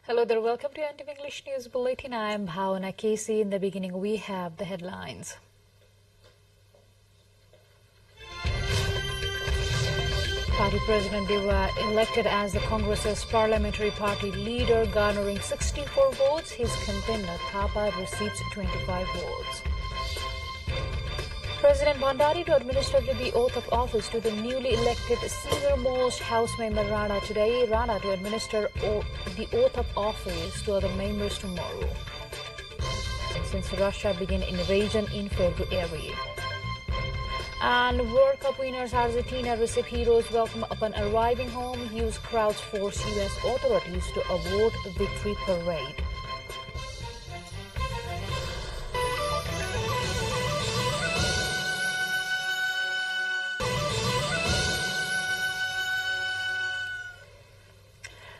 Hello there, welcome to NTV English News Bulletin. I am Bhavana Casey. In the beginning, we have the headlines. Party President Dewa elected as the Congress's parliamentary party leader, garnering 64 votes. His contender Thapa receives 25 votes. President Bhandari to administer the oath of office to the newly elected senior-most House member Rana today. Rana to administer the oath of office to other members tomorrow. Since Russia began invasion in February. And World Cup winners Argentina receive heroes welcome upon arriving home. Huge crowds force U.S. authorities to award victory parade.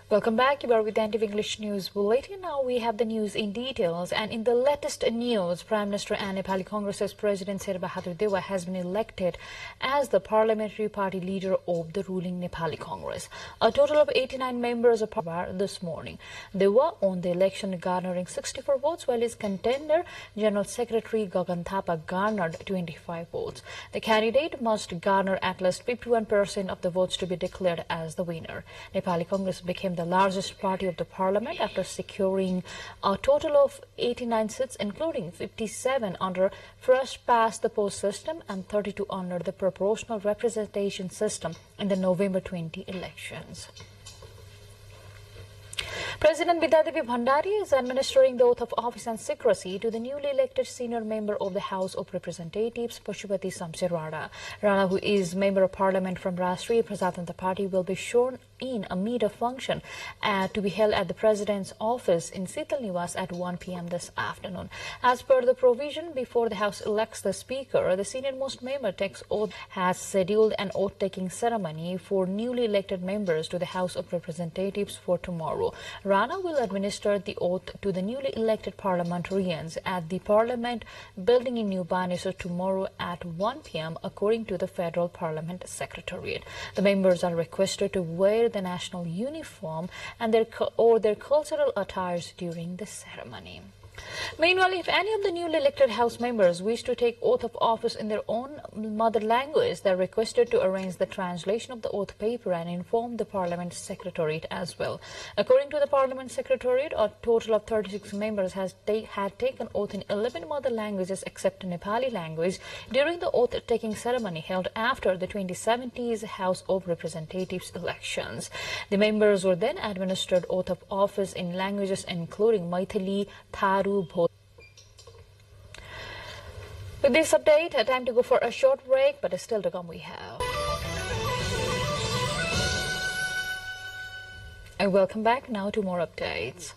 Welcome back. You are with the NTV English News Bulletin. Now we have the news in details. And in the latest news, Prime Minister and Nepali Congress's President Sherbahadur Dewa has been elected as the parliamentary party leader of the ruling Nepali Congress. A total of 89 members of parliament this morning. Dewa won the election garnering 64 votes, while his contender, General Secretary Gagan Thapa, garnered 25 votes. The candidate must garner at least 51% of the votes to be declared as the winner. Nepali Congress became the largest party of the parliament after securing a total of 89 seats, including 57 under first past the post system and 32 under the proportional representation system in the November 20 elections. President Bidyadevi Bhandari is administering the oath of office and secrecy to the newly elected senior member of the House of Representatives, Pashupati Samsir Rana. Rana, who is member of parliament from Rashtriya Prajatantra Party, will be sworn in amid a function to be held at the president's office in Sital Niwas at 1 p.m. this afternoon. As per the provision, before the House elects the Speaker, the senior-most member takes oath, has scheduled an oath-taking ceremony for newly elected members to the House of Representatives for tomorrow. Rana will administer the oath to the newly elected parliamentarians at the Parliament building in New Baneswar tomorrow at 1 p.m. according to the Federal Parliament Secretariat. The members are requested to wear the national uniform and their cultural attires during the ceremony. Meanwhile, if any of the newly elected House members wish to take oath of office in their own mother language, they are requested to arrange the translation of the oath paper and inform the Parliament Secretariat as well. According to the Parliament Secretariat, a total of 36 members had taken oath in 11 mother languages except Nepali language during the oath-taking ceremony held after the 2017 House of Representatives elections. The members were then administered oath of office in languages including Maithili, Tharu, Bhojpuri. With this update, time to go for a short break, but still to come we have. And welcome back now to more updates.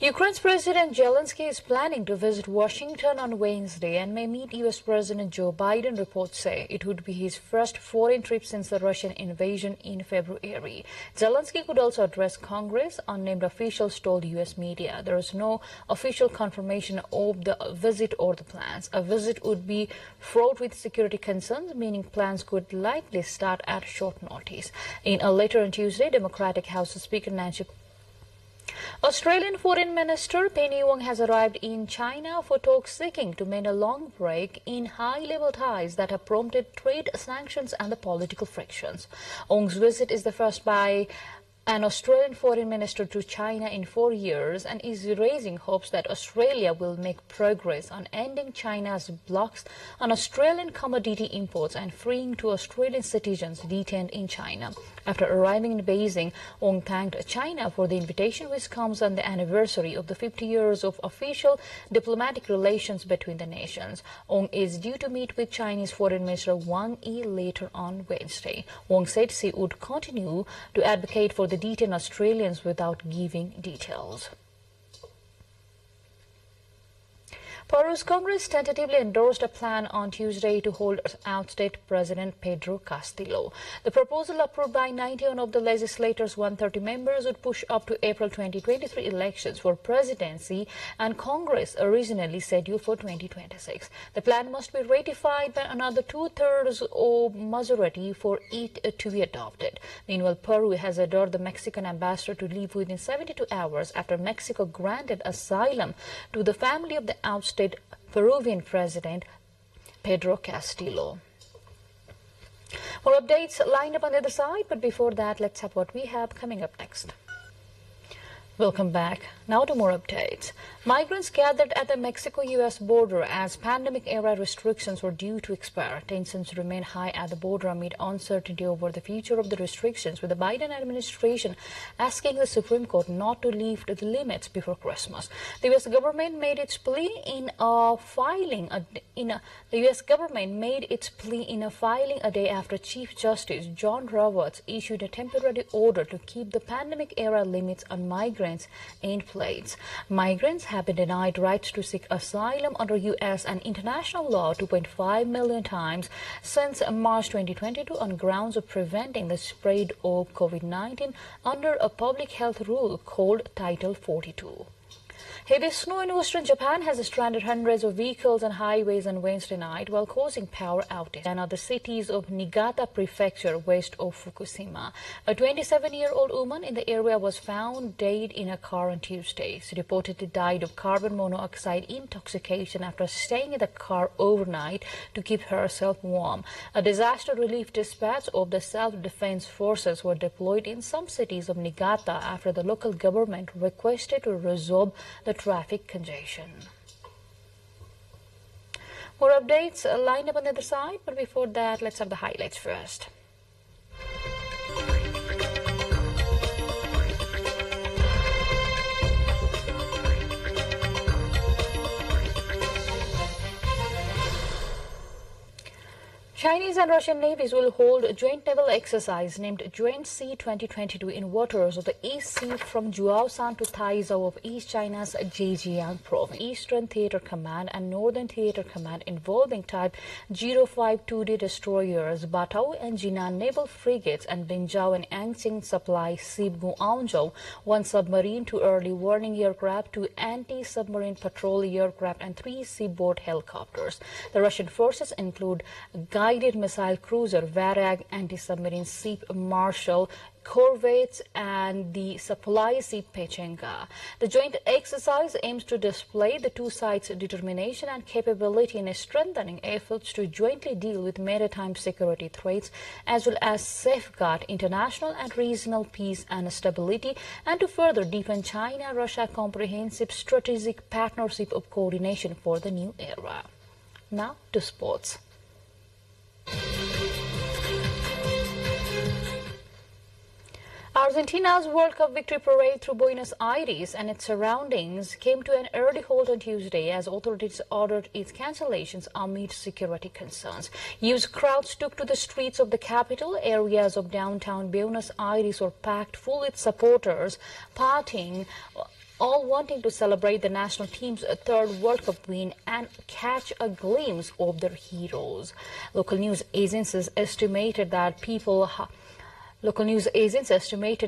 Ukraine's President Zelensky is planning to visit Washington on Wednesday and may meet U.S. President Joe Biden, reports say. It would be his first foreign trip since the Russian invasion in February. Zelensky could also address Congress, unnamed officials told U.S. media. There is no official confirmation of the visit or the plans. A visit would be fraught with security concerns, meaning plans could likely start at short notice. In a letter on Tuesday, Democratic House Speaker Nancy Australian Foreign Minister Penny Wong has arrived in China for talks seeking to mend a long break in high-level ties that have prompted trade sanctions and the political frictions. Wong's visit is the first by an Australian foreign minister to China in 4 years and is raising hopes that Australia will make progress on ending China's blocks on Australian commodity imports and freeing two Australian citizens detained in China. After arriving in Beijing, Wong thanked China for the invitation, which comes on the anniversary of the 50 years of official diplomatic relations between the nations. Wong is due to meet with Chinese Foreign Minister Wang Yi later on Wednesday. Wong said she would continue to advocate for the detained Australians without giving details. Peru's Congress tentatively endorsed a plan on Tuesday to hold outstate President Pedro Castillo. The proposal, approved by 91 of the legislature's 130 members, would push up to April 2023 elections for presidency and Congress, originally scheduled for 2026. The plan must be ratified by another two-thirds of majority for it to be adopted. Meanwhile, Peru has ordered the Mexican ambassador to leave within 72 hours after Mexico granted asylum to the family of the outstate Peruvian President Pedro Castillo. More updates lined up on the other side, but before that, let's have what we have coming up next. Welcome back. Now to more updates. Migrants gathered at the Mexico-U.S. border as pandemic-era restrictions were due to expire. Tensions remain high at the border amid uncertainty over the future of the restrictions, with the Biden administration asking the Supreme Court not to lift the limits before Christmas. The U.S. government made its plea in a filing a day after Chief Justice John Roberts issued a temporary order to keep the pandemic-era limits on migrants in place. Migrants have been denied rights to seek asylum under U.S. and international law 2.5 million times since March 2022 on grounds of preventing the spread of COVID-19 under a public health rule called Title 42. Heavy snow in western Japan has stranded hundreds of vehicles on highways on Wednesday night while causing power outages in the cities of Niigata Prefecture west of Fukushima. A 27-year-old woman in the area was found dead in a car on Tuesday. She reportedly died of carbon monoxide intoxication after staying in the car overnight to keep herself warm. A disaster relief dispatch of the self-defense forces were deployed in some cities of Niigata after the local government requested to resolve the traffic congestion. More updates lined up on the other side, but before that, let's have the highlights first. Chinese and Russian navies will hold a joint naval exercise named Joint Sea 2022 in waters of the East Sea from Juaoshan to Taizhou of East China's Zhejiang province. Eastern Theater Command and Northern Theater Command, involving Type 052D destroyers, Batao and Jinan naval frigates, and Binzhao and Anqing supply ship Guangzhou, one submarine, two early warning aircraft, two anti-submarine patrol aircraft, and three seaboard helicopters. The Russian forces include guided missile cruiser Varag, anti-submarine ship Marshal, corvettes, and the supply ship Pechenga. The joint exercise aims to display the two sides' determination and capability in strengthening efforts to jointly deal with maritime security threats, as well as safeguard international and regional peace and stability, and to further deepen China-Russia comprehensive strategic partnership of coordination for the new era. Now to sports. Argentina's World Cup victory parade through Buenos Aires and its surroundings came to an early halt on Tuesday as authorities ordered its cancellations amid security concerns. Huge crowds took to the streets of the capital. Areas of downtown Buenos Aires were packed full with supporters, partying, all wanting to celebrate the national team's third World Cup win and catch a glimpse of their heroes. Local news agencies estimated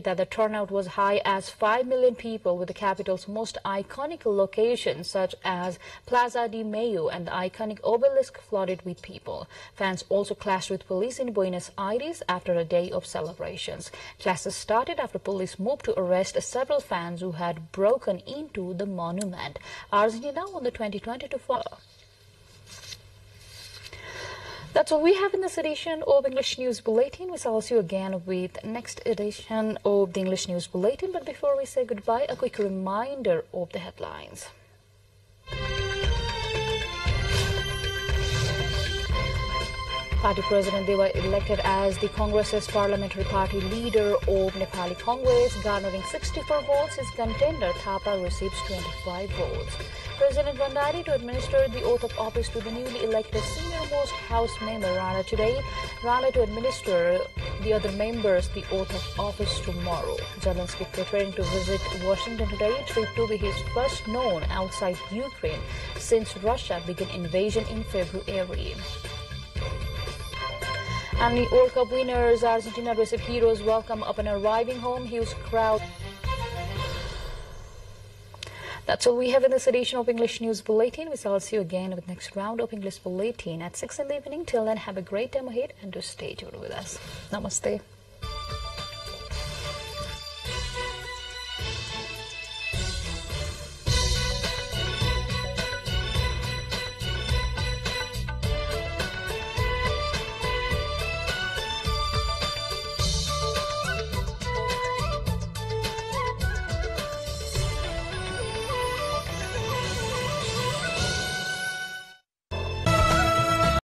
that the turnout was high as 5 million people, with the capital's most iconic locations such as Plaza de Mayo and the iconic obelisk flooded with people. Fans also clashed with police in Buenos Aires after a day of celebrations. Clashes started after police moved to arrest several fans who had broken into the monument. Argentina won the 2022 final. That's all we have in this edition of English News Bulletin. We shall see you again with next edition of the English News Bulletin. But before we say goodbye, a quick reminder of the headlines. Party President, they were elected as the Congress's parliamentary party leader of Nepali Congress, garnering 64 votes. His contender Thapa receives 25 votes. President Bhandari to administer the oath of office to the newly elected senior-most House member Rana today. Rana to administer the other members the oath of office tomorrow. Zelensky preparing to visit Washington today, trip to be his first known outside Ukraine since Russia began invasion in February. And the World Cup winners, Argentina received heroes welcome upon arriving home. Huge crowd. That's all we have in this edition of English News Bulletin. We shall see you again with the next round of English Bulletin at 6 in the evening. Till then, have a great time ahead and do stay tuned with us. Namaste.